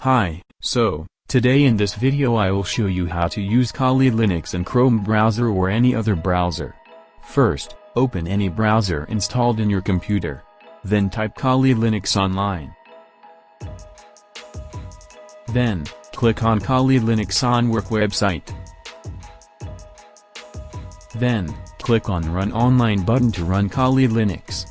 Hi, so, today in this video I will show you how to use Kali Linux in Chrome browser or any other browser. First, open any browser installed in your computer. Then type Kali Linux online. Then, click on Kali Linux on Work website. Then, click on Run Online button to run Kali Linux.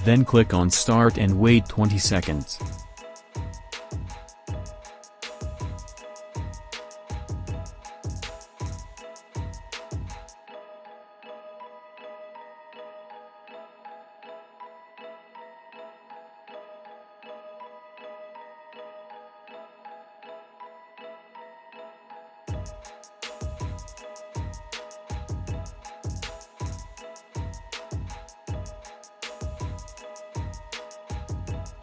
Then click on Start and wait 20 seconds.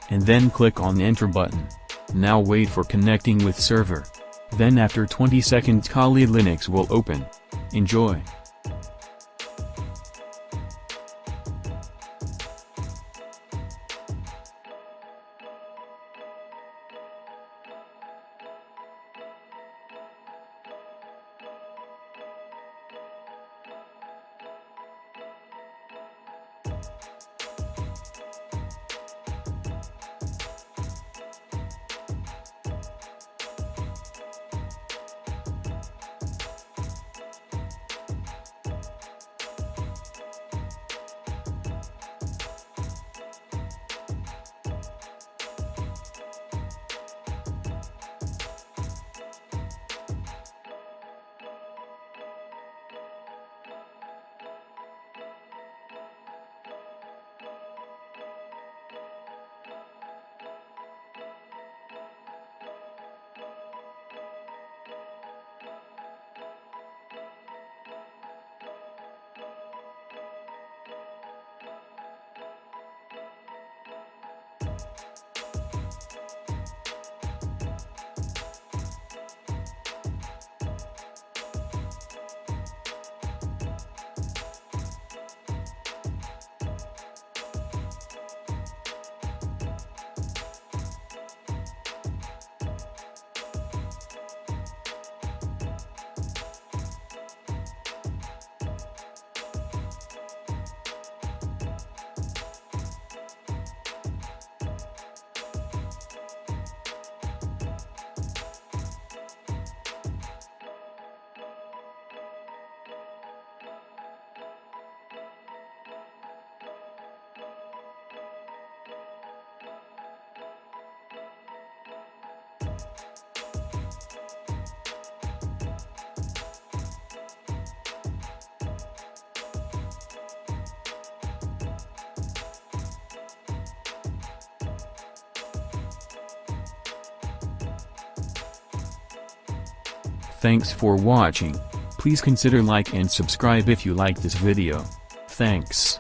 And then click on the Enter button. Now wait for connecting with server. Then after 20 seconds Kali Linux will open. Enjoy! Thanks for watching. Please consider like and subscribe if you like this video. Thanks.